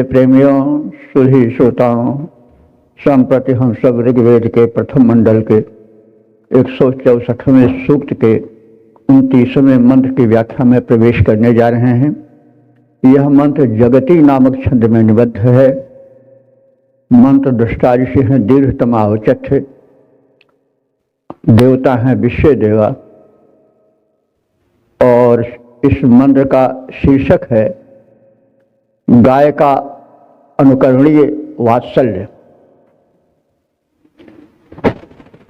प्रेमियों, सुधी श्रोताओं, संप्रति हम सब ऋग्वेद के प्रथम मंडल के 164वें सूक्त के 29वें मंत्र की व्याख्या में प्रवेश करने जा रहे हैं। यह मंत्र जगती नामक छंद में निबद्ध है। मंत्र दृष्टा ऋषि हैं दीर्घतमावचठ, देवता हैं विश्व देवा, और इस मंत्र का शीर्षक है गाय का अनुकरणीय वात्सल्य।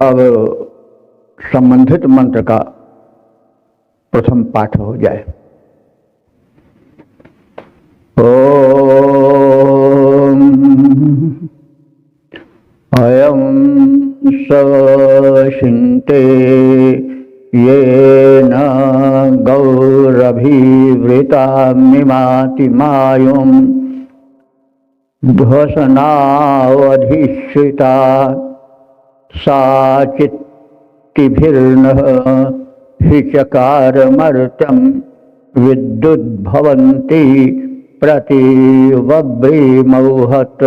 अब संबंधित मंत्र का प्रथम पाठ हो जाए। ओम अयं सशिन्ते येन गौरभिवृता मिमाति मायुं ध्वसनावधिष्ठिता सा चित्तिभिर्नः हिचकारमर्त्यं विद्युद्भवन्ति प्रतिवव्रीमौहत।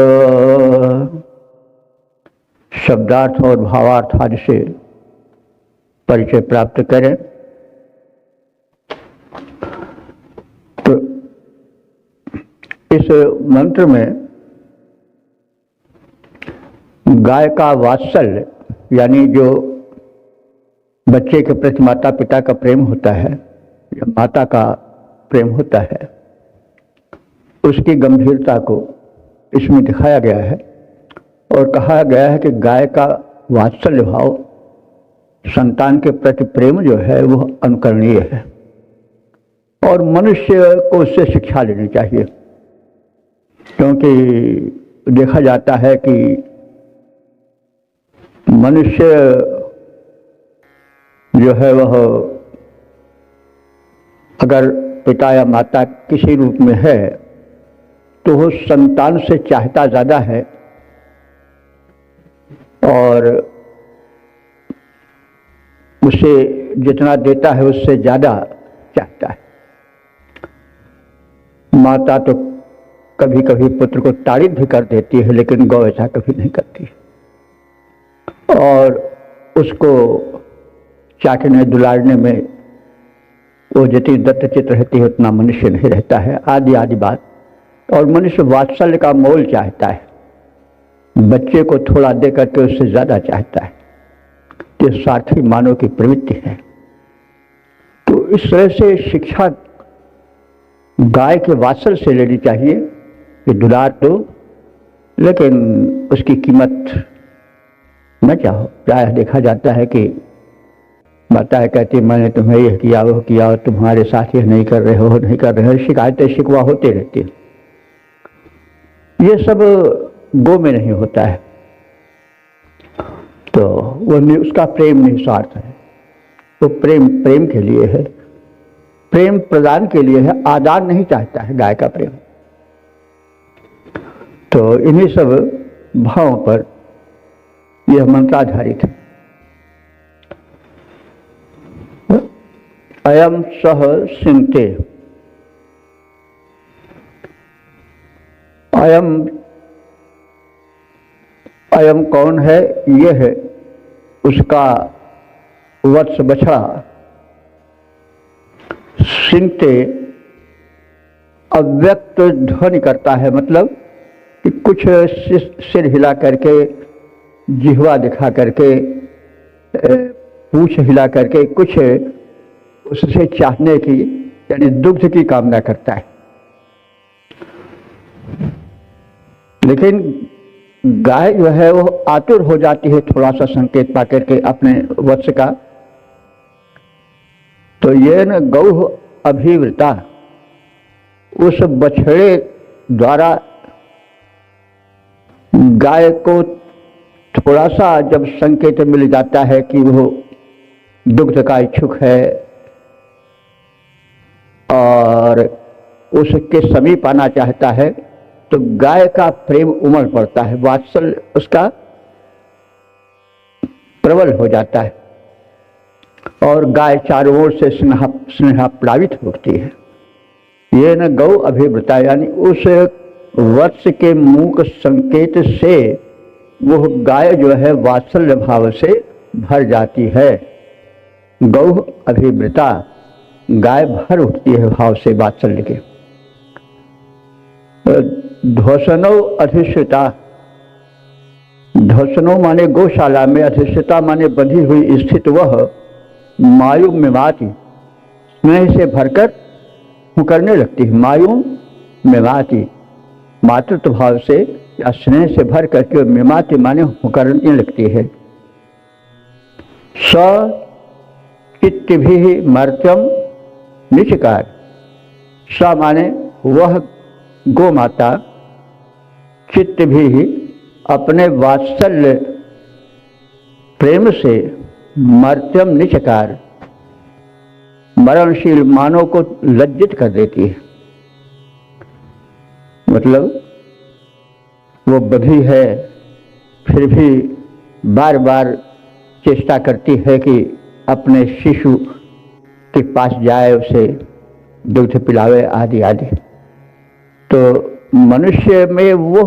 शब्दार्थ और भावार्थ आदि से परिचय प्राप्त करें तो इस मंत्र में गाय का वात्सल्य यानी जो बच्चे के प्रति माता पिता का प्रेम होता है या माता का प्रेम होता है, उसकी गंभीरता को इसमें दिखाया गया है और कहा गया है कि गाय का वात्सल्य भाव, संतान के प्रति प्रेम जो है वह अनुकरणीय है और मनुष्य को उससे शिक्षा लेनी चाहिए। क्योंकि देखा जाता है कि मनुष्य जो है वह अगर पिता या माता किसी रूप में है तो वो संतान से चाहता ज़्यादा है और उसे जितना देता है उससे ज़्यादा चाहता है। माता तो कभी कभी पुत्र को ताड़ित भी कर देती है, लेकिन गौ ऐसा कभी नहीं करती और उसको चाटने दुलारने में वो जितनी दत्तचित रहती है उतना मनुष्य नहीं रहता है, आदि आदि बात। और मनुष्य वात्सल्य का मोल चाहता है, बच्चे को थोड़ा दे करके उससे ज़्यादा चाहता है। ये स्वार्थी मानव की प्रवृत्ति है। तो इस तरह से शिक्षा गाय के वात्सल्य से लेनी चाहिए कि दुलार दो लेकिन उसकी कीमत न चाहो। प्रायः देखा जाता है कि माताएं कहती मैंने तुम्हें यह किया वह किया और तुम्हारे साथ यह नहीं कर रहे हो शिकायतें शिकवा होते रहती है। ये सब गो में नहीं होता है। तो वो उसका प्रेम निस्वार्थ है, वो प्रेम के लिए है, प्रेम प्रदान के लिए है, आदान नहीं चाहता है गाय का प्रेम। तो इन्हीं सब भावों पर यह मंत्र आधारित है। अयम सह सिंते, अयम कौन है? यह है उसका वत्स बछड़ा। सिंते अव्यक्त ध्वनि करता है, मतलब कि कुछ सिर हिला करके, जिह्वा दिखा करके, पूंछ हिला करके कुछ उससे चाहने की यानी दुग्ध की कामना करता है। लेकिन गाय जो है वो आतुर हो जाती है थोड़ा सा संकेत पा करके अपने वत्स का। तो ये न गौ अभिवृता, उस बछड़े द्वारा गाय को थोड़ा सा जब संकेत मिल जाता है कि वो दुग्ध का इच्छुक है और उसके समीप आना चाहता है, तो गाय का प्रेम उमड़ पड़ता है, वात्सल्य उसका प्रबल हो जाता है और गाय चारों ओर से स्नेहा प्लावित होती है। ये न गौ अभिवृता, यानी उस वत्स के मूक संकेत से वह गाय जो है वात्सल्य भाव से भर जाती है। गौ अभिवृता, गाय भर उठती है भाव से वात्सल्य के। ध्वसनो अधिष्ठिता, ध्वसनो माने गौशाला में, अधिष्ठिता माने बंधी हुई स्थित वह मायु मिमाति, स्नेह से भरकर हुंकरने लगती है। मायु मिमाति, मातृत्व भाव से या स्नेह से भर करके मिमाति माने हुंकरने लगती है। स चित्तभिः मर्त्यम निचकार, स माने वह गो माता चित्त भी अपने वात्सल्य प्रेम से मर्त्यम निचकार, मरणशील मानव को लज्जित कर देती है। मतलब वो बधी है फिर भी बार बार चेष्टा करती है कि अपने शिशु के पास जाए, उसे दूध पिलावे आदि आदि। तो मनुष्य में वो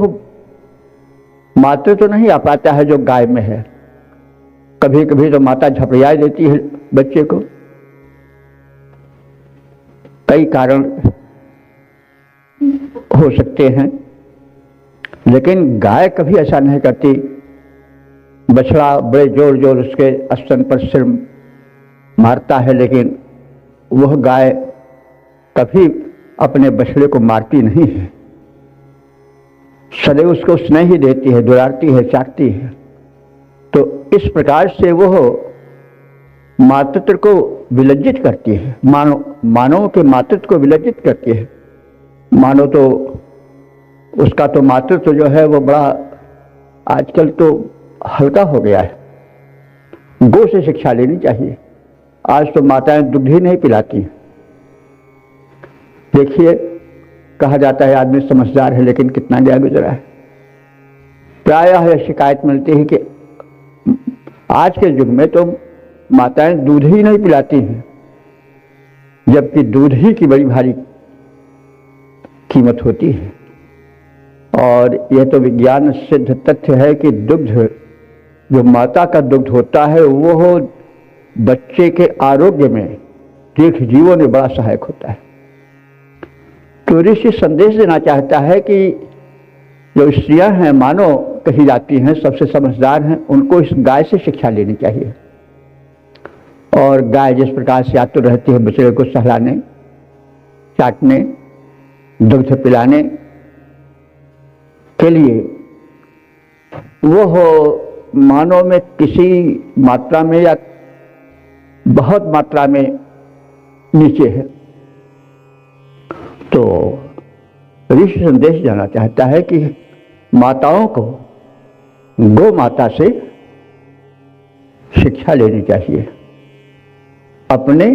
मातृ तो नहीं आ पाता है जो गाय में है। कभी कभी तो माता झपड़िया देती है बच्चे को, कई कारण हो सकते हैं, लेकिन गाय कभी ऐसा नहीं करती। बछड़ा बड़े जोर जोर उसके स्तन पर सिर मारता है, लेकिन वह गाय कभी अपने बछड़े को मारती नहीं है, सदैव उसको स्नेह ही देती है, दुलारती है, चाटती है। तो इस प्रकार से वह मातृत्व को विलज्जित करती है, मानव के मातृत्व को विलज्जित करती है। मानो तो उसका तो मातृत्व जो है वो बड़ा आजकल तो हल्का हो गया है। गौ से शिक्षा लेनी चाहिए। आज तो माताएं दूध ही नहीं पिलाती। देखिए, कहा जाता है आदमी समझदार है, लेकिन कितना गया गुजरा है। प्रायः यह शिकायत मिलती है कि आज के युग में तो माताएं दूध ही नहीं पिलाती हैं, जबकि दूध ही की बड़ी भारी कीमत होती है। और यह तो विज्ञान सिद्ध तथ्य है कि दुग्ध, जो माता का दुग्ध होता है, वो बच्चे के आरोग्य में दीर्घ जीवन में बड़ा सहायक होता है। तो ऋषि संदेश देना चाहता है कि जो स्त्रियां हैं मानो कही जाती हैं, सबसे समझदार हैं, उनको इस गाय से शिक्षा लेनी चाहिए। और गाय जिस प्रकार से आतुर रहती है बछड़े को सहलाने, चाटने, दुग्ध पिलाने के लिए, वो मानव में किसी मात्रा में या बहुत मात्रा में नीचे है। तो ऋषि संदेश जाना चाहता है कि माताओं को गौ माता से शिक्षा लेनी चाहिए, अपने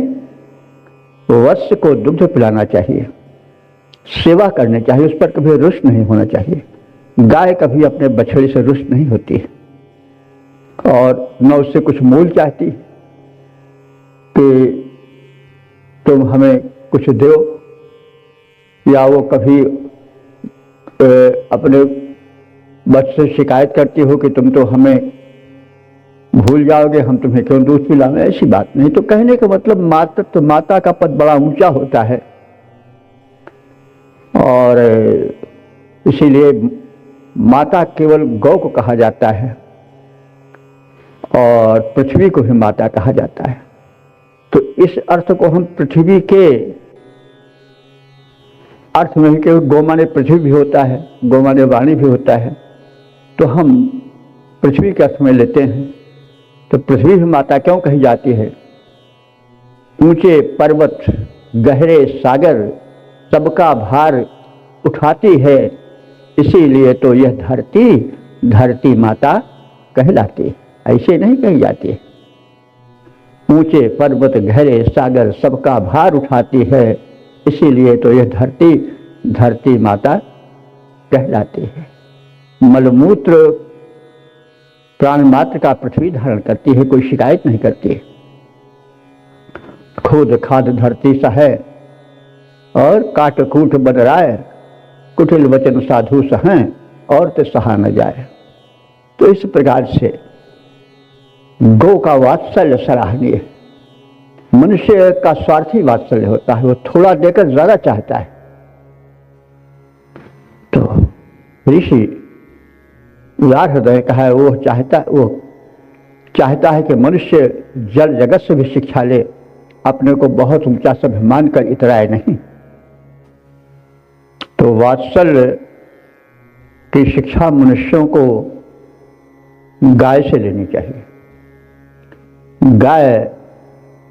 वत्स को दुग्ध पिलाना चाहिए, सेवा करनी चाहिए, उस पर कभी रुष्ट नहीं होना चाहिए। गाय कभी अपने बछड़े से रुष्ट नहीं होती है और न उससे कुछ मूल चाहती कि तुम हमें कुछ दो, या वो कभी अपने बच्चे से शिकायत करती हो कि तुम तो हमें भूल जाओगे, हम तुम्हें क्यों दूध पिलाएं। ऐसी बात नहीं। तो कहने का मतलब माता का पद बड़ा ऊंचा होता है, और इसीलिए माता केवल गौ को कहा जाता है और पृथ्वी को भी माता कहा जाता है। तो इस अर्थ को हम पृथ्वी के अर्थ में, केवल गौ माने पृथ्वी भी होता है, गौ माने वाणी भी होता है, तो हम पृथ्वी के अर्थ में लेते हैं। तो पृथ्वी भी माता क्यों कही जाती है? ऊंचे पर्वत, गहरे सागर, सबका भार उठाती है, इसीलिए तो यह धरती माता कहलाती है। ऐसे नहीं कही जाती है। ऊंचे पर्वत, गहरे सागर, सबका भार उठाती है, इसीलिए तो यह धरती माता कहलाती है। मलमूत्र प्राण मात्र का पृथ्वी धारण करती है, कोई शिकायत नहीं करती। खुद खाद धरती सा है और काट कूट बदराए, कुटिल वचन साधु सहें और तो सहा न जाए। तो इस प्रकार से गौ का वात्सल्य सराहनीय है। मनुष्य का स्वार्थी वात्सल्य होता है, वो थोड़ा देकर ज्यादा चाहता है। तो ऋषि उदार हृदय का है, वो चाहता है कि मनुष्य जल जगत से भी शिक्षा ले, अपने को बहुत ऊंचा सब मानकर इतराए नहीं। तो वात्सल्य की शिक्षा मनुष्यों को गाय से लेनी चाहिए। गाय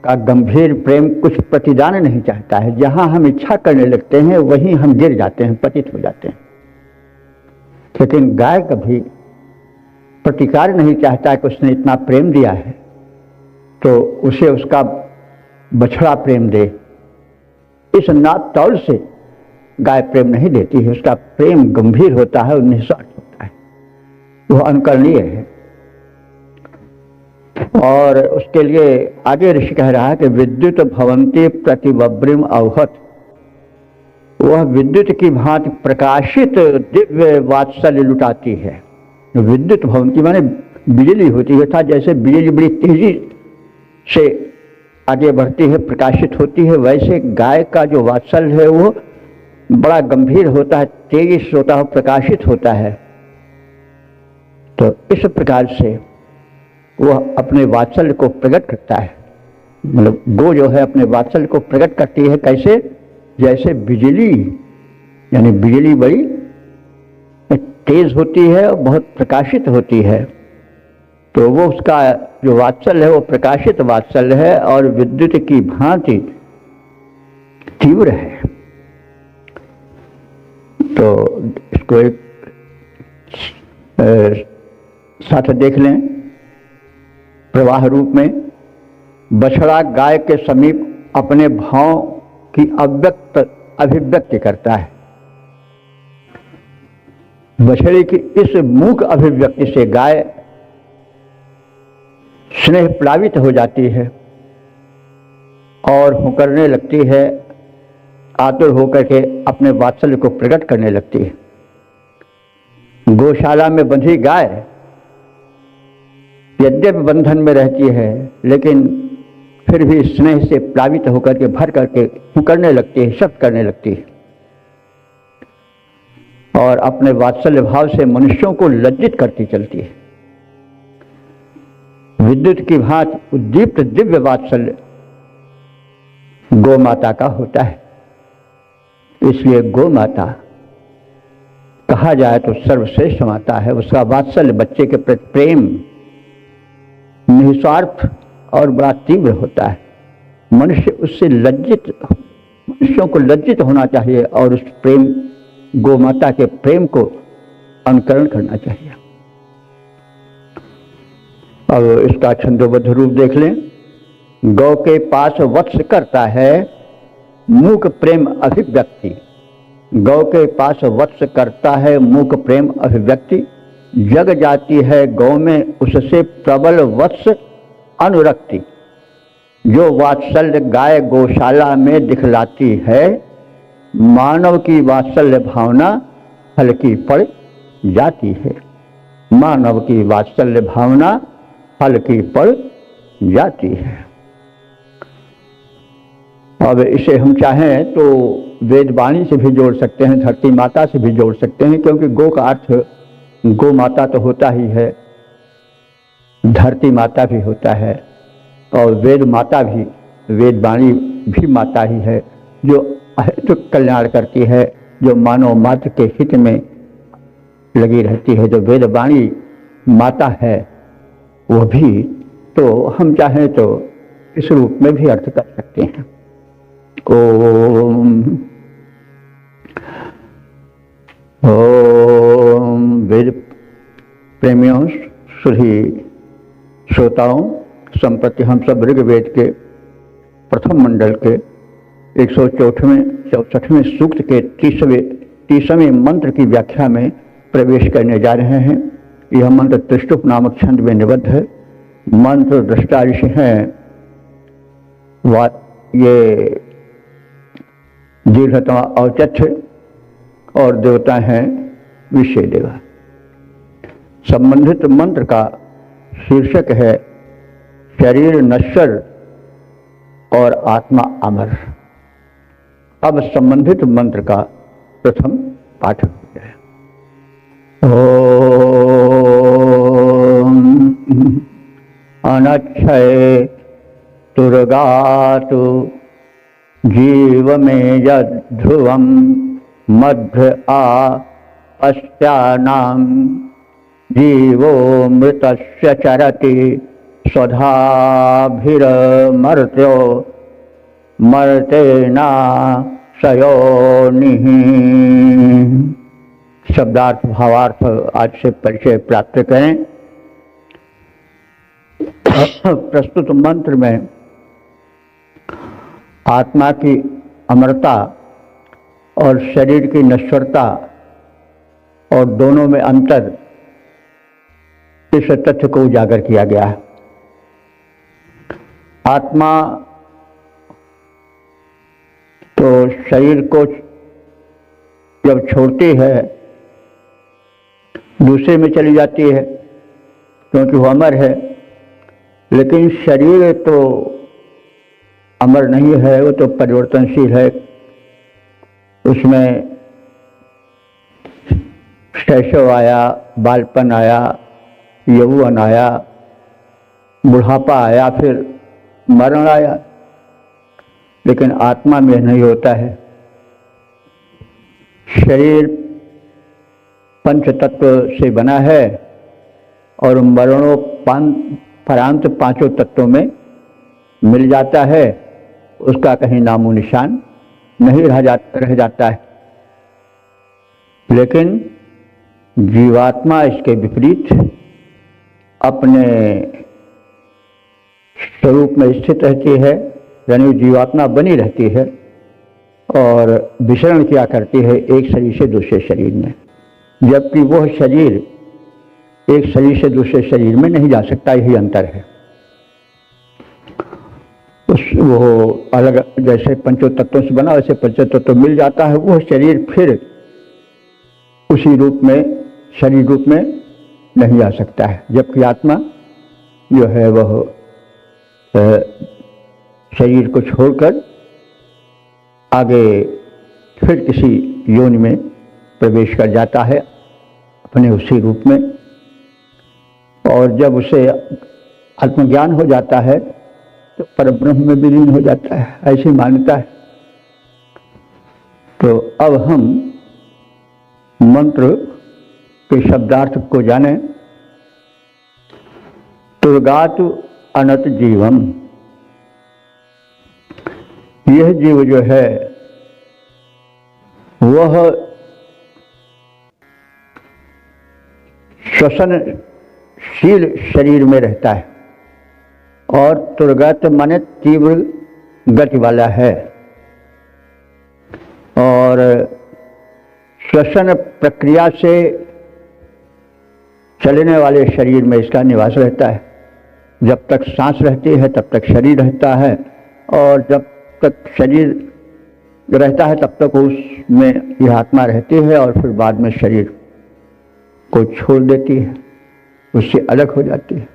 का गंभीर प्रेम कुछ प्रतिदान नहीं चाहता है। जहां हम इच्छा करने लगते हैं वहीं हम गिर जाते हैं, पतित हो जाते हैं। लेकिन गाय कभी प्रतिकार नहीं चाहता कि उसने इतना प्रेम दिया है तो उसे उसका बछड़ा प्रेम दे। इस नाप तौल से गाय प्रेम नहीं देती है। उसका प्रेम गंभीर होता है और निस्वार्थ होता है, वह अनुकरणीय है। और उसके लिए आगे ऋषि कह रहा है कि विद्युत भवंती प्रतिबभ्रिम अवहत, वह विद्युत की भांति प्रकाशित दिव्य वात्सल्य लुटाती है। विद्युत भवंती माने बिजली होती है, था जैसे बिजली बड़ी तेजी से आगे बढ़ती है, प्रकाशित होती है, वैसे गाय का जो वात्सल्य है वो बड़ा गंभीर होता है, तेजी से होता है, प्रकाशित होता है। तो इस प्रकार से वह अपने वात्सल्य को प्रकट करता है। मतलब गो जो है अपने वात्सल्य को प्रकट करती है। कैसे? जैसे बिजली, यानी बिजली बड़ी तेज होती है और बहुत प्रकाशित होती है, तो वो उसका जो वात्सल्य है वो प्रकाशित वात्सल्य है और विद्युत की भांति तीव्र है। तो इसको एक साथ देख लें। प्रवाह रूप में बछड़ा गाय के समीप अपने भाव की अभिव्यक्ति करता है। बछड़े की इस मूक अभिव्यक्ति से गाय स्नेह प्लावित हो जाती है और हुंकारने लगती है, आतुर होकर के अपने वात्सल्य को प्रकट करने लगती है। गौशाला में बंधी गाय यद्यपि बंधन में रहती है लेकिन फिर भी स्नेह से प्लावित होकर के भर करके हुंकारने लगती है, शब्द करने लगती है और अपने वात्सल्य भाव से मनुष्यों को लज्जित करती चलती है। विद्युत की भांति उद्दीप्त दिव्य वात्सल्य गौ माता का होता है। इसलिए गौ माता कहा जाए तो सर्वश्रेष्ठ माता है। उसका वात्सल्य बच्चे के प्रति प्रेम निस्वार्थ और बड़ा तीव्र होता है। मनुष्य उससे मनुष्यों को लज्जित होना चाहिए और उस प्रेम, गौ माता के प्रेम को अनुकरण करना चाहिए। अब इसका छंदोबद्ध रूप देख लें। गौ के पास वत्स करता है मूक प्रेम अभिव्यक्ति। गौ के पास वत्स करता है मूक प्रेम अभिव्यक्ति। जग जाती है गौ में उससे प्रबल वत्स अनुरक्ति। जो वात्सल्य गाय गौशाला में दिखलाती है, मानव की वात्सल्य भावना हल्की पड़ जाती है। मानव की वात्सल्य भावना हल्की पड़ जाती है। अब इसे हम चाहें तो वेदवाणी से भी जोड़ सकते हैं, धरती माता से भी जोड़ सकते हैं, क्योंकि गौ का अर्थ गौ माता तो होता ही है, धरती माता भी होता है और वेद माता भी, वेदवाणी भी माता ही है, जो अहेतुक कल्याण करती है, जो मानव मात्र के हित में लगी रहती है। जो वेदवाणी माता है वो भी, तो हम चाहें तो इस रूप में भी अर्थ कर सकते हैं। ओम ओम वेद प्रेमियों, सुधी श्रोताओं, संप्रति हम सब ऋग्वेद के प्रथम मंडल के 164वें सूक्त के 30वें मंत्र की व्याख्या में प्रवेश करने जा रहे हैं। यह मंत्र त्रिष्टुप नामक छंद में निबद्ध है। मंत्र दृष्टा ऋषि हैं, ये दीर्घतम औचित्य और देवता हैं विषय देवा। संबंधित मंत्र का शीर्षक है शरीर नश्वर और आत्मा अमर। अब संबंधित मंत्र का प्रथम पाठ है। ओम अनक्षय तुर्गातु जीव में ध्रुवम मध्य आ पश्चानाम जीवो मृतस्य चरति स्वधाभिर्मर्त्यो मर्तेना सयोनिः। शब्दार्थ भावार्थ आज से परिचय प्राप्त करें। प्रस्तुत मंत्र में आत्मा की अमरता और शरीर की नश्वरता और दोनों में अंतर, इस तथ्य को उजागर किया गया है। आत्मा तो शरीर को जब छोड़ती है दूसरे में चली जाती है क्योंकि वो अमर है, लेकिन शरीर तो अमर नहीं है, वो तो परिवर्तनशील है। उसमें शैशव आया, बालपन आया, यौवन आया, बुढ़ापा आया, फिर मरण आया, लेकिन आत्मा में नहीं होता है। शरीर पंच तत्व से बना है और मरणोपरांत पांचों तत्वों में मिल जाता है, उसका कहीं नामो निशान नहीं रह जाता है। लेकिन जीवात्मा इसके विपरीत अपने स्वरूप में स्थित रहती है, यानी जीवात्मा बनी रहती है और विचरण किया करती है एक शरीर से दूसरे शरीर में, जबकि वह शरीर एक शरीर से दूसरे शरीर में नहीं जा सकता। यही अंतर है। वो अलग, जैसे पंचों तत्वों से बना वैसे पंचों तत्व मिल जाता है, वह शरीर फिर उसी रूप में शरीर रूप में नहीं जा सकता है। जबकि आत्मा जो है वह शरीर को छोड़कर आगे फिर किसी योनि में प्रवेश कर जाता है अपने उसी रूप में, और जब उसे आत्मज्ञान हो जाता है तो परब्रह्म में विलीन हो जाता है, ऐसी मान्यता है। तो अब हम मंत्र के शब्दार्थ को जानें। तुर्गातु अनत जीवम, यह जीव जो है वह श्वसनशील शरीर में रहता है और तुर्गत माने तीव्र गति वाला है, और श्वसन प्रक्रिया से चलने वाले शरीर में इसका निवास रहता है। जब तक सांस रहती है तब तक शरीर रहता है, और जब तक शरीर रहता है तब तक उसमें यह आत्मा रहती है, और फिर बाद में शरीर को छोड़ देती है, उससे अलग हो जाती है।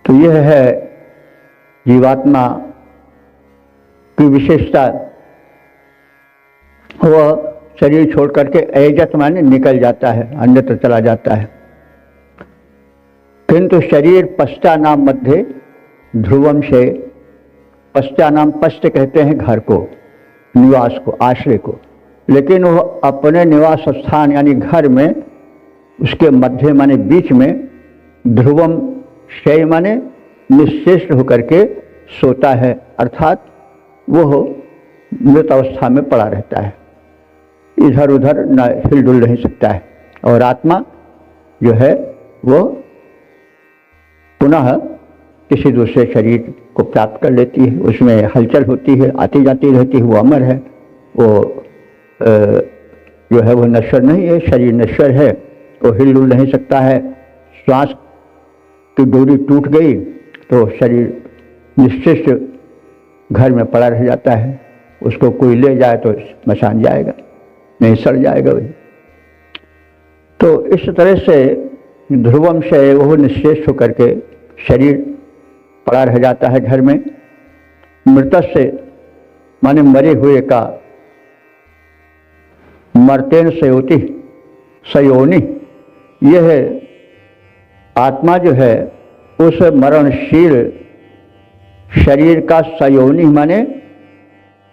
तो यह है जीवात्मा की विशेषता। वह शरीर छोड़ करके एजत माने निकल जाता है, अन्यत्र चला जाता है। किंतु शरीर पश्चा नाम मध्य ध्रुवम से, पश्चा नाम पश्च कहते हैं घर को, निवास को, आश्रय को, लेकिन वह अपने निवास स्थान यानी घर में उसके मध्य माने बीच में, ध्रुवम शय माने निश्चेष्ट होकर के सोता है, अर्थात वह मृत अवस्था में पड़ा रहता है, इधर उधर न हिलडुल नहीं सकता है। और आत्मा जो है वो पुनः किसी दूसरे शरीर को प्राप्त कर लेती है, उसमें हलचल होती है, आती जाती रहती है, वो अमर है। वो जो है वो नश्वर नहीं है, शरीर नश्वर है, वो हिलडुल नहीं सकता है। श्वास की डोरी टूट गई तो शरीर निश्चित घर में पड़ा रह जाता है, उसको कोई ले जाए तो स्मशान जाएगा, नहीं सड़ जाएगा वही। तो इस तरह से ध्रुवम से वो निश्चेष होकर के शरीर पड़ा रह जाता है घर में। मृत से माने मरे हुए का, मर्तेन सयोति सयोनि, यह आत्मा जो है उस मरणशील शरीर का सयोनि माने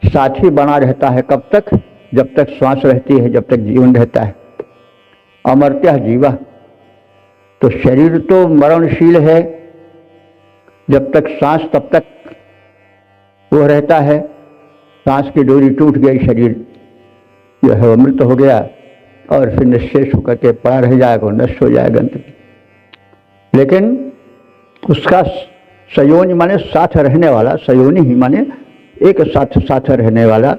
साथी बना रहता है। कब तक? जब तक श्वास रहती है, जब तक जीवन रहता है। अमर्त्य जीवा, तो शरीर तो मरणशील है, जब तक सांस तब तक वो रहता है। सांस की डोरी टूट गई, शरीर जो है अमृत हो गया और फिर निश्चेष होकर के पड़ा रह जाएगा, नष्ट हो जाएगा। लेकिन उसका सयोनि माने साथ रहने वाला, सयोनि ही माने एक साथ साथ रहने वाला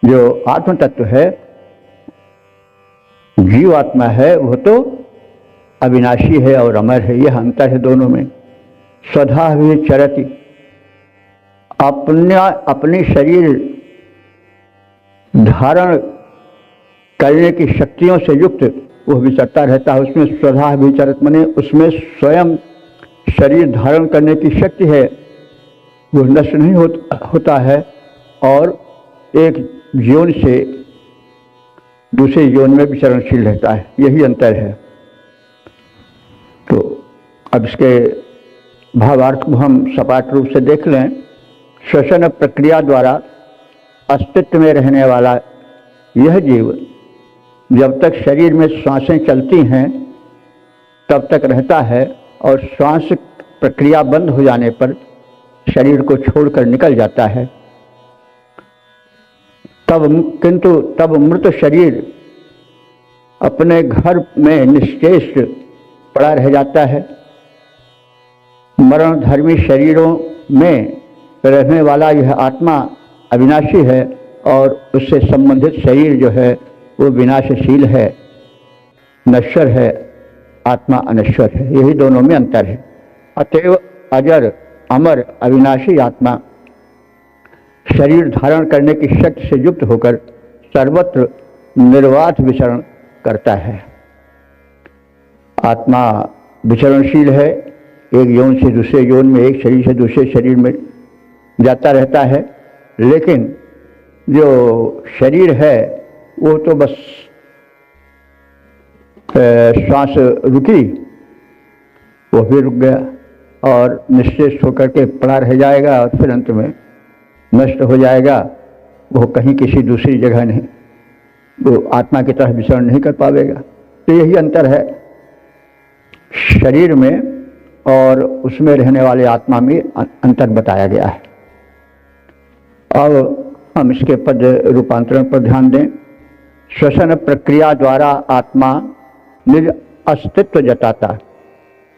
जो आत्म तत्व है, जीव आत्मा है, वो तो अविनाशी है और अमर है। यह अंतर है दोनों में। स्वधा भी चरति, अपनी शरीर धारण करने की शक्तियों से युक्त वो विचरता रहता है। उसमें स्वधा विचरत माने उसमें स्वयं शरीर धारण करने की शक्ति है, वो नष्ट नहीं होता है और एक जीवन से दूसरे जीवन में विचरणशील रहता है। यही अंतर है। तो अब इसके भावार्थ को हम सपाट रूप से देख लें। श्वसन प्रक्रिया द्वारा अस्तित्व में रहने वाला यह जीव जब तक शरीर में श्वासें चलती हैं तब तक रहता है और श्वास प्रक्रिया बंद हो जाने पर शरीर को छोड़कर निकल जाता है। तब मृत शरीर अपने घर में निश्चेष पड़ा रह जाता है। मरण धर्मी शरीरों में रहने वाला यह आत्मा अविनाशी है और उससे संबंधित शरीर जो है वो विनाशशील है, नश्वर है, आत्मा अनश्वर है। यही दोनों में अंतर है। अतएव अजर अमर अविनाशी आत्मा शरीर धारण करने की शक्ति से युक्त होकर सर्वत्र निर्वाध विचरण करता है। आत्मा विचरणशील है, एक यौन से दूसरे यौन में, एक शरीर से दूसरे शरीर में जाता रहता है। लेकिन जो शरीर है वो तो बस श्वास रुकी, वो भी रुक गया और निश्चेष होकर के पड़ा रह जाएगा और फिर अंत में नष्ट हो जाएगा। वो कहीं किसी दूसरी जगह नहीं, वो आत्मा की तरह विचरण नहीं कर पाएगा। तो यही अंतर है शरीर में और उसमें रहने वाले आत्मा में अंतर बताया गया है। अब हम इसके पद रूपांतरण पर ध्यान दें। श्वसन प्रक्रिया द्वारा आत्मा निज अस्तित्व जताता।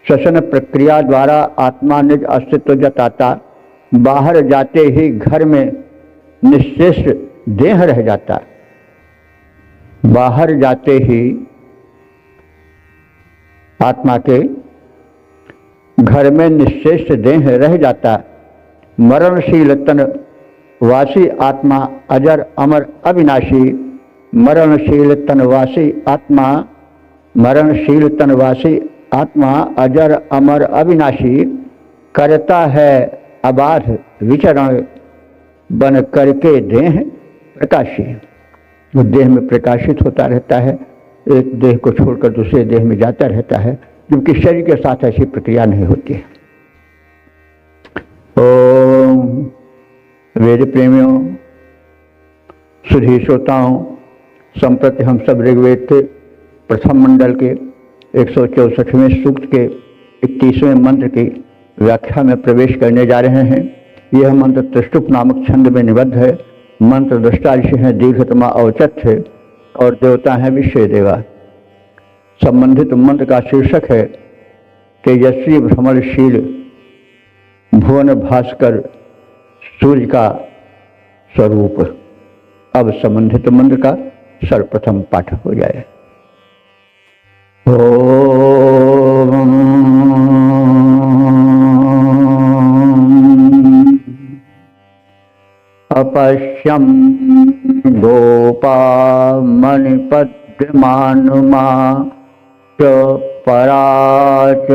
श्वसन प्रक्रिया द्वारा आत्मा निज अस्तित्व जताता। बाहर जाते ही घर में निश्चेष देह रह जाता। बाहर जाते ही आत्मा के घर में निश्चेष देह रह जाता। मरणशील तन वासी आत्मा अजर अमर अविनाशी। मरणशील तनवासी आत्मा, मरणशील तनवासी आत्मा अजर अमर अविनाशी करता है अबाध विचरण बन करके देह प्रकाशी। वो देह में प्रकाशित होता रहता है, एक देह को छोड़कर दूसरे देह में जाता रहता है, जबकि शरीर के साथ ऐसी प्रक्रिया नहीं होती है। ओम वेद प्रेमियों, सुधी श्रोताओं, संप्रति हम सब ऋग्वेद के प्रथम मंडल के 164वें सूक्त के 31वें मंत्र की व्याख्या में प्रवेश करने जा रहे हैं। यह मंत्र त्रिष्टुप नामक छंद में निबद्ध है। मंत्र दृष्टा ऋषि हैं दीर्घतमा औचत है और देवता हैं विश्व देवा। संबंधित मंत्र का शीर्षक है तेजस्वी भ्रमणशील भुवन भास्कर सूर्य का स्वरूप। अब संबंधित मंत्र का सर्वप्रथम पाठ हो जाए। ओम अपश्यम गोपामणिपद्यमानुमा च पराच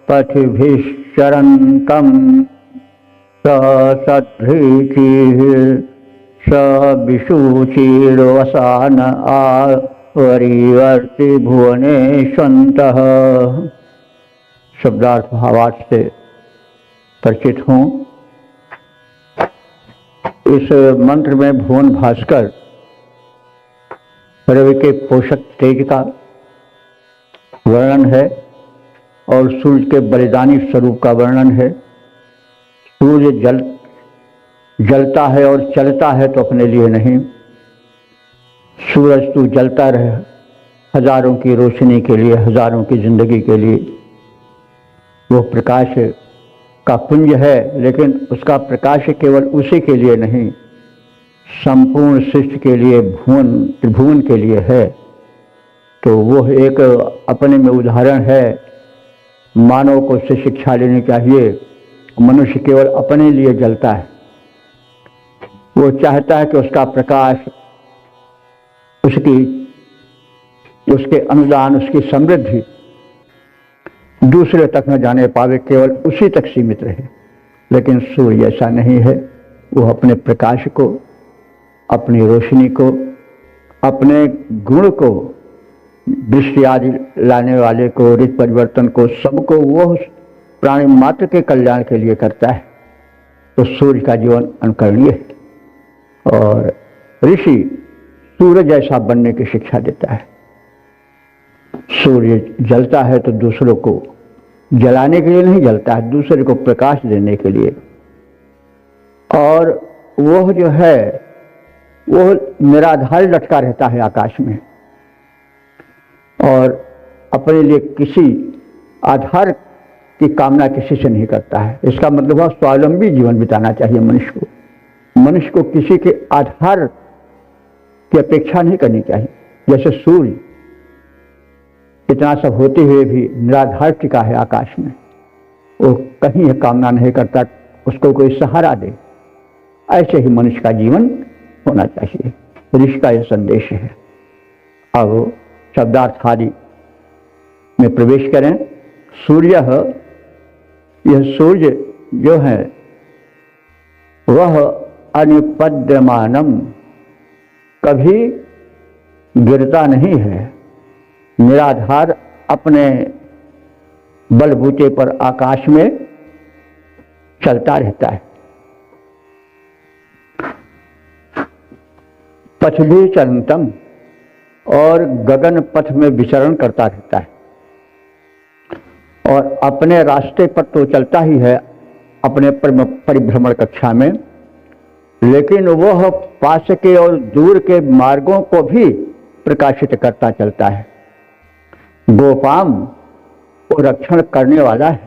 पथिभिश्चरन्तं स सद्धृचिः स विशुचिर्वसान आवरीवर्ति भुवनेश्वन्तः। शब्दार्थ भावार्थ से परिचित हूँ। इस मंत्र में भुवन भास्कर रवि के पोषक तेज का वर्णन है और सूर्य के बलिदानी स्वरूप का वर्णन है। सूर्य जलता है और चलता है तो अपने लिए नहीं। सूरज तो जलता रहे हजारों की रोशनी के लिए, हजारों की जिंदगी के लिए। वो प्रकाश का पुंज है, लेकिन उसका प्रकाश केवल उसी के लिए नहीं, संपूर्ण सृष्टि के लिए, भुवन त्रिभुवन के लिए है। तो वो एक अपने में उदाहरण है। मानव को उससे शिक्षा लेनी चाहिए। मनुष्य केवल अपने लिए जलता है। वो चाहता है कि उसका प्रकाश, उसके अनुदान, उसकी समृद्धि दूसरे तक न जाने पावे, केवल उसी तक सीमित रहे। लेकिन सूर्य ऐसा नहीं है। वो अपने प्रकाश को, अपनी रोशनी को, अपने गुण को, दृष्टि आदि लाने वाले को, ऋतु परिवर्तन को, सबको वो प्राणी मात्र के कल्याण के लिए करता है। तो सूर्य का जीवन अनुकरणीय है और ऋषि सूर्य जैसा बनने की शिक्षा देता है। सूर्य जलता है तो दूसरों को जलाने के लिए नहीं जलता है, दूसरे को प्रकाश देने के लिए। और वह जो है वो निराधार लटका रहता है आकाश में और अपने लिए किसी आधार की कामना किसी से नहीं करता है। इसका मतलब है स्वावलंबी जीवन बिताना चाहिए मनुष्य को। मनुष्य को किसी के आधार की अपेक्षा नहीं करनी चाहिए। जैसे सूर्य इतना सब होते हुए भी निराधार टिका है आकाश में, वो कहीं कामना नहीं करता उसको कोई सहारा दे। ऐसे ही मनुष्य का जीवन होना चाहिए। ऋषि का यह संदेश है। अब शब्दार्थ आदि में प्रवेश करें। सूर्य, यह सूर्य जो है वह अनिपद्यमानम, कभी गिरता नहीं है, निराधार अपने बलबूते पर आकाश में चलता रहता है। पथभि चलंतम, और गगन पथ में विचरण करता रहता है। और अपने रास्ते पर तो चलता ही है, अपने परिभ्रमण कक्षा में, लेकिन वह पास के और दूर के मार्गों को भी प्रकाशित करता चलता है। गोपाम, वो रक्षण करने वाला है।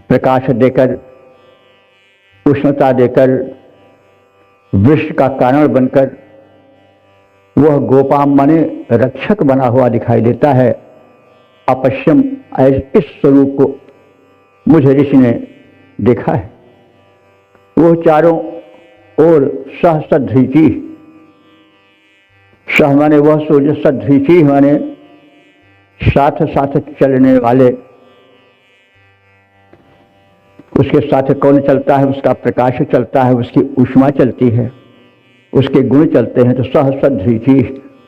प्रकाश देकर, उष्णता देकर, वृक्ष का कारण बनकर वह गोपाम माने रक्षक बना हुआ दिखाई देता है। अपश्यम, इस स्वरूप को मुझे ऋषि ने देखा है। वो चारों ओर सहसधृची, सह माने वह सूर्य, सधृची माने साथ साथ चलने वाले। उसके साथ कौन चलता है? उसका प्रकाश चलता है, उसकी ऊष्मा चलती है, उसके गुण चलते हैं। तो सहसधृची,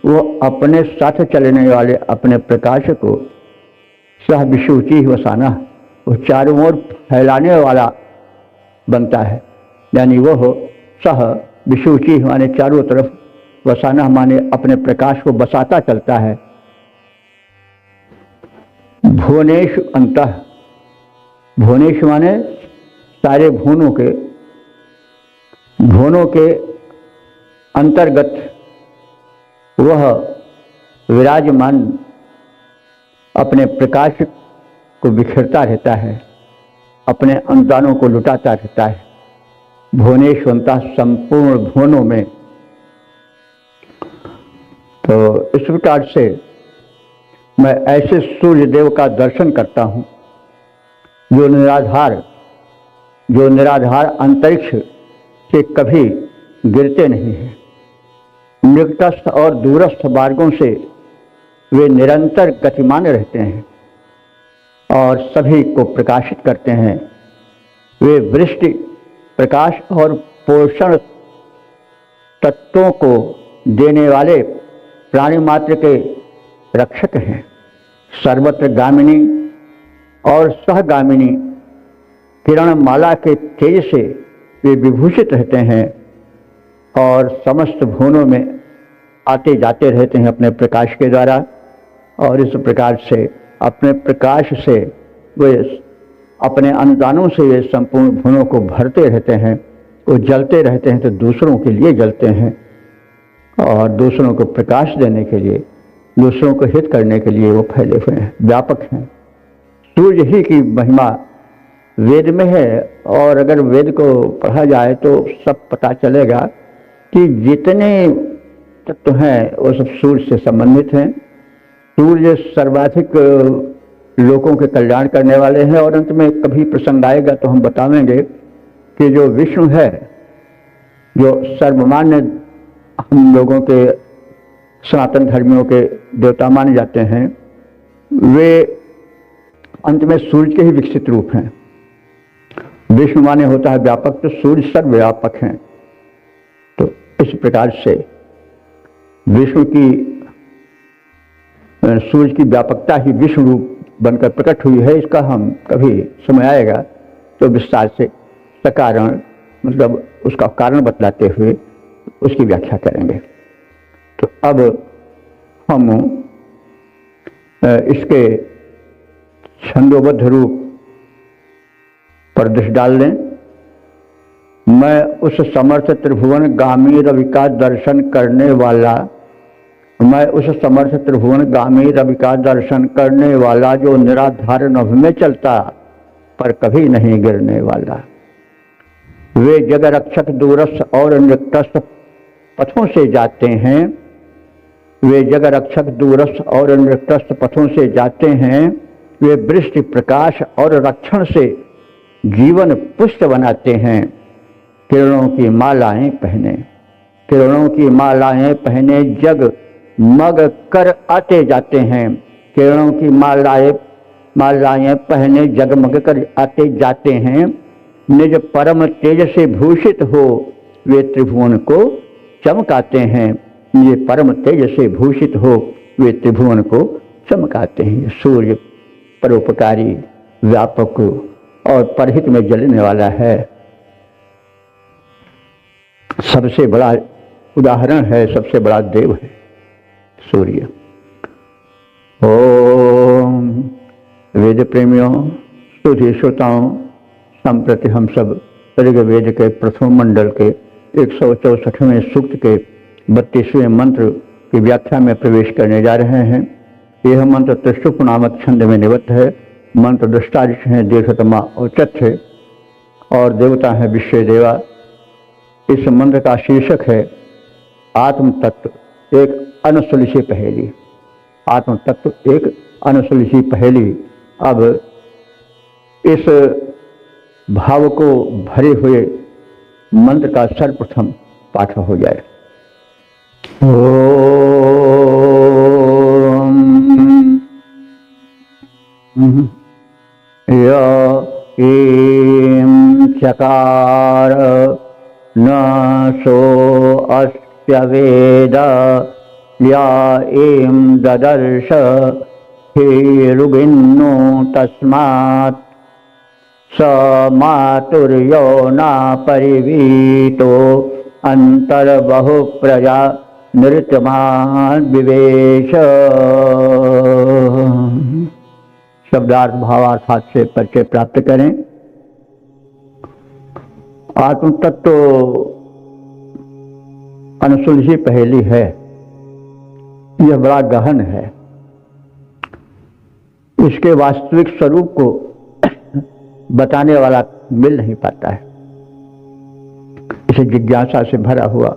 वो अपने साथ चलने वाले अपने प्रकाश को सह विशुचि वसाना, वो चारों ओर फैलाने वाला बनता है। यानी वह सह विशुचि माने चारों तरफ, वसाना माने अपने प्रकाश को बसाता चलता है। भुवनेश अंतः, भुवनेश माने सारे भुवनों के अंतर्गत वह विराजमान अपने प्रकाश को बिखेरता रहता है, अपने अनुदानों को लुटाता रहता है। भुवनेश्वरता, संपूर्ण भुवनों में। तो इस प्रकार से मैं ऐसे सूर्य देव का दर्शन करता हूँ जो निराधार अंतरिक्ष से कभी गिरते नहीं हैं। निकटस्थ और दूरस्थ मार्गों से वे निरंतर गतिमान रहते हैं और सभी को प्रकाशित करते हैं। वे वृष्टि, प्रकाश और पोषण तत्वों को देने वाले प्राणी मात्र के रक्षक हैं। सर्वत्र गामिनी और सहगामिनी किरण माला के तेज से वे विभूषित रहते हैं और समस्त भुवनों में आते जाते रहते हैं अपने प्रकाश के द्वारा। और इस प्रकार से अपने प्रकाश से वे अपने अनुदानों से वे संपूर्ण भुवनों को भरते रहते हैं। वो जलते रहते हैं तो दूसरों के लिए जलते हैं और दूसरों को प्रकाश देने के लिए, दूसरों को हित करने के लिए वो फैले हुए हैं, व्यापक हैं। सूर्य ही की महिमा वेद में है और अगर वेद को पढ़ा जाए तो सब पता चलेगा कि जितने तत्व हैं वो सब सूर्य से संबंधित हैं। सूर्य सर्वाधिक लोगों के कल्याण करने वाले हैं और अंत में कभी प्रसंग आएगा तो हम बताएंगे कि जो विष्णु है, जो सर्वमान्य हम लोगों के सनातन धर्मियों के देवता माने जाते हैं, वे अंत में सूर्य के ही विकसित रूप हैं। विष्णु माने होता है व्यापक, तो सूर्य सर्वव्यापक हैं। तो इस प्रकार से विष्णु की, सूर्य की व्यापकता ही विष्णु रूप बनकर प्रकट हुई है। इसका हम कभी समय आएगा तो विस्तार से सकारण, मतलब उसका कारण बतलाते हुए उसकी व्याख्या करेंगे। तो अब हम इसके छंदोबद्ध रूप पर दृष्टि डाल दें। मैं उस समर्थ त्रिभुवन गामी रवि का दर्शन करने वाला, मैं उस समर्थ त्रिभुवन गामी रवि का दर्शन करने वाला, जो निराधार नभ में चलता पर कभी नहीं गिरने वाला। वे जग रक्षक दूरस्थ और निकटस्थ पथों से जाते हैं, वे जग रक्षक दूरस्थ और निकटस्थ पथों से जाते हैं। वे वृष्टि, प्रकाश और रक्षण से जीवन पुष्ट बनाते हैं। किरणों की मालाएं पहने, किरणों की मालाएं पहने जग मग कर आते जाते हैं। किरणों की मालाएं पहने जगमग कर आते जाते हैं। निज परम तेज से भूषित हो वे त्रिभुवन को चमकाते हैं। निज परम तेज से भूषित हो वे त्रिभुवन को चमकाते हैं। सूर्य परोपकारी, व्यापक और परहित में जलने वाला है। सबसे बड़ा उदाहरण है, सबसे बड़ा देव है सूर्य। ओम वेद प्रेमियों, सुधी श्रोताओं, संप्रति हम सब ऋग्वेद के प्रथम मंडल के 164वें सूक्त के 32वें मंत्र की व्याख्या में प्रवेश करने जा रहे हैं। यह मंत्र त्रिशुप नामक छंद में निबद्ध है। मंत्र दृष्टारिष हैं दीर्घतमा और चथ्य और देवता है विश्व देवा। इस मंत्र का शीर्षक है आत्म तत्व, एक अनुसुलझी पहेली। आत्म तत्व एक अनुसुलझी पहेली। अब इस भाव को भरे हुए मंत्र का सर्वप्रथम पाठ हो जाए। ओम य ईं चकार न सो अस्य वेद या ईं ददर्श हेरुगिन्नो तस्मात् स मातुर्यो न परिवीतो अंतर्बहु प्रजा नृत्यमान विवेश। शब्दार्थ भावार्थ से परिचय प्राप्त करें। आत्म तत्व अनुसुलझी पहेली है। यह बड़ा गहन है। इसके वास्तविक स्वरूप को बताने वाला मिल नहीं पाता है। इसे जिज्ञासा से भरा हुआ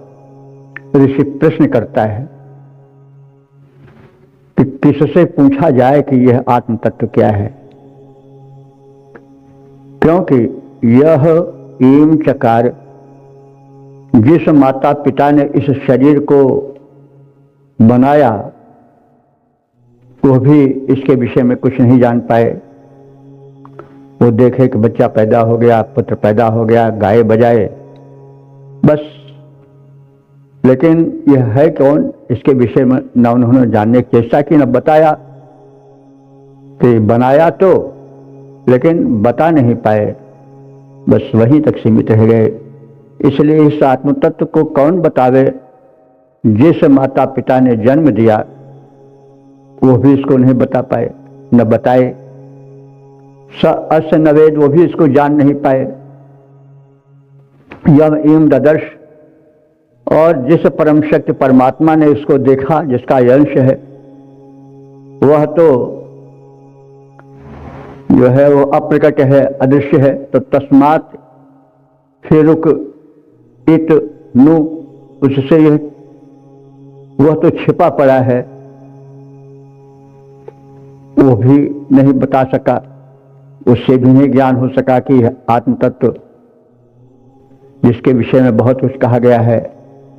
ऋषि प्रश्न करता है कि किससे पूछा जाए कि यह आत्म तत्व क्या है, क्योंकि यह ईम चकार जिस माता पिता ने इस शरीर को बनाया वो भी इसके विषय में कुछ नहीं जान पाए। वो देखे कि बच्चा पैदा हो गया, पुत्र पैदा हो गया, गाए बजाए बस, लेकिन यह है कौन इसके विषय में न उन्होंने जानने की चेष्टा की, न बताया। कि बनाया तो लेकिन बता नहीं पाए, बस वहीं तक सीमित रह गए। इसलिए इस आत्म तत्व को कौन बतावे? जिस माता पिता ने जन्म दिया वो भी इसको नहीं बता पाए, न बताए। स अस न वेद, वो भी इसको जान नहीं पाए। यम एम ददर्श, और जिस परम शक्ति परमात्मा ने इसको देखा, जिसका अंश है, वह तो जो है वो अप्रकट है, अदृश्य है। तो तस्मात फेरुक इत नु, उससे यह वह तो छिपा पड़ा है, वो भी नहीं बता सका, उससे भी नहीं ज्ञान हो सका कि आत्म तत्व जिसके विषय में बहुत कुछ कहा गया है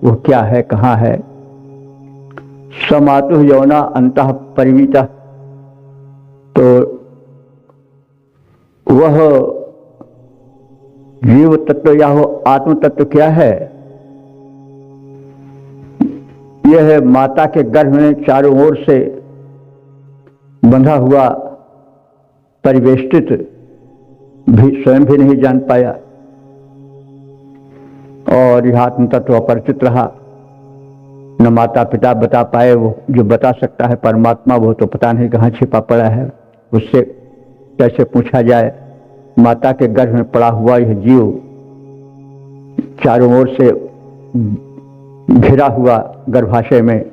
वो क्या है, कहाँ है। समातु यौना अंतः परिमिता, तो वह जीव तत्व या वो आत्म तत्व क्या है? यह है माता के गर्भ में चारों ओर से बंधा हुआ, परिवेष्टित, भी स्वयं भी नहीं जान पाया, और यह आत्म तत्व अपरिचित रहा। न माता पिता बता पाए, वो जो बता सकता है परमात्मा, वो तो पता नहीं कहाँ छिपा पड़ा है, उससे कैसे पूछा जाए। माता के गर्भ में पड़ा हुआ यह जीव चारों ओर से घिरा हुआ गर्भाशय में,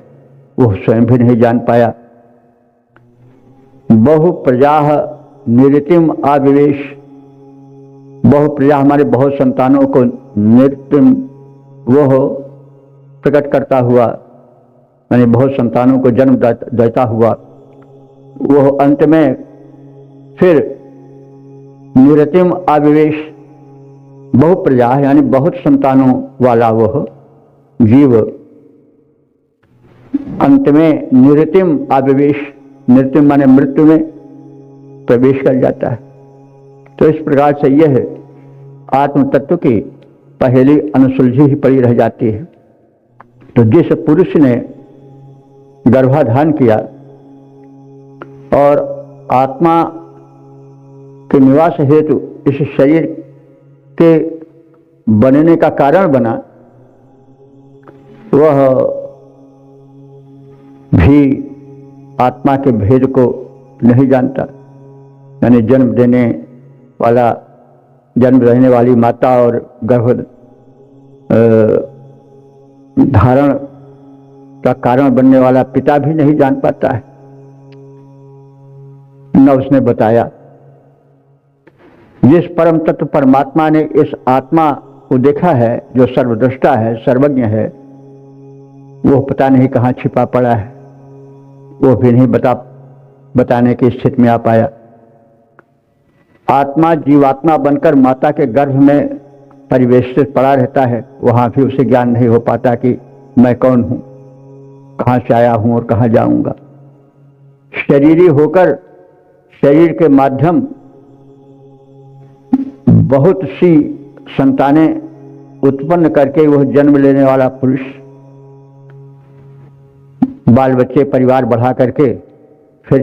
वो स्वयं भी नहीं जान पाया। बहु प्रजा निरतिम आविवेश, बहु प्रजा हमारे बहुत संतानों को निरतिम वो प्रकट करता हुआ, यानी बहुत संतानों को जन्म देता हुआ, वो अंत में फिर निरतिम आविवेश, बहु प्रजा यानी बहुत संतानों वाला वह जीव अंत में निरतिम आविवेश, निरतिम माने मृत्यु में प्रवेश कर जाता है। तो इस प्रकार से यह आत्म तत्व की पहेली अनसुलझी ही पड़ी रह जाती है। तो जिस पुरुष ने गर्भाधान किया और आत्मा के निवास हेतु इस शरीर के बनने का कारण बना, वह भी आत्मा के भेद को नहीं जानता। यानी जन्म देने वाला, जन्म रहने वाली माता और गर्भ धारण का कारण बनने वाला पिता भी नहीं जान पाता है, न उसने बताया। जिस परम तत्व परमात्मा ने इस आत्मा को देखा है, जो सर्वद्रष्टा है, सर्वज्ञ है, वो पता नहीं कहाँ छिपा पड़ा है, वो भी नहीं बताने की स्थिति में आ पाया। आत्मा जीवात्मा बनकर माता के गर्भ में परिवेशित पड़ा रहता है, वहां भी उसे ज्ञान नहीं हो पाता कि मैं कौन हूं, कहां से आया हूं और कहां जाऊंगा। शरीरी होकर शरीर के माध्यम बहुत सी संतानें उत्पन्न करके वह जन्म लेने वाला पुरुष बाल बच्चे परिवार बढ़ा करके फिर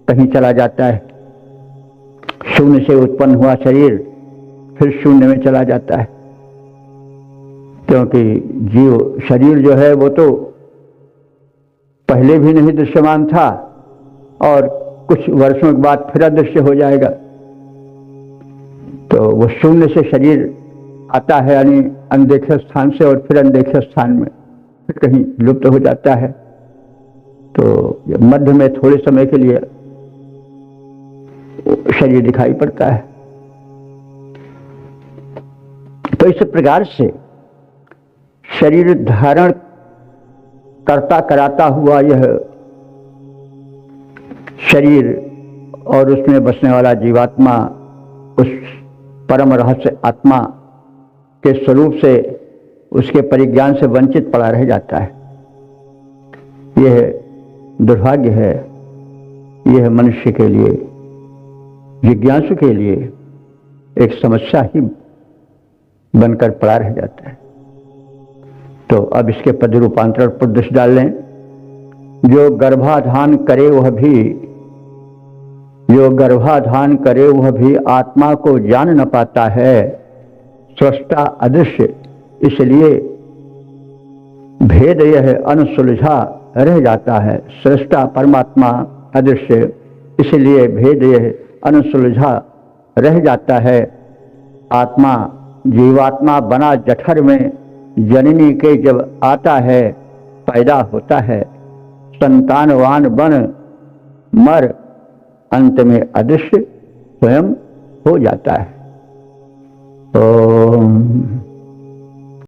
कहीं चला जाता है। शून्य से उत्पन्न हुआ शरीर फिर शून्य में चला जाता है, क्योंकि जीव शरीर जो है वो तो पहले भी नहीं दृश्यमान था और कुछ वर्षों के बाद फिर अदृश्य हो जाएगा। तो वो शून्य से शरीर आता है, यानी अनदेखे स्थान से, और फिर अनदेखे स्थान में फिर कहीं लुप्त हो जाता है। तो मध्य में थोड़े समय के लिए शरीर दिखाई पड़ता है। तो इस प्रकार से शरीर धारण करता कराता हुआ यह शरीर और उसमें बसने वाला जीवात्मा उस परम रहस्य आत्मा के स्वरूप से उसके परिज्ञान से वंचित पड़ा रह जाता है। यह दुर्भाग्य है, यह मनुष्य के लिए, जिज्ञासु के लिए एक समस्या ही बनकर पड़ा रह जाता है। तो अब इसके पद रूपांतरण पर दृष्टि डाल लें। जो गर्भाधान करे वह भी आत्मा को जान न पाता है। स्रष्टा अदृश्य, इसलिए भेद यह अनसुलझा रह जाता है। स्रष्टा परमात्मा अदृश्य, इसलिए भेद यह अनसुलझा रह जाता है। आत्मा जीवात्मा बना जठर में जननी के जब आता है, पैदा होता है, संतानवान बन मर अंत में अदृश्य स्वयं हो जाता है। ओम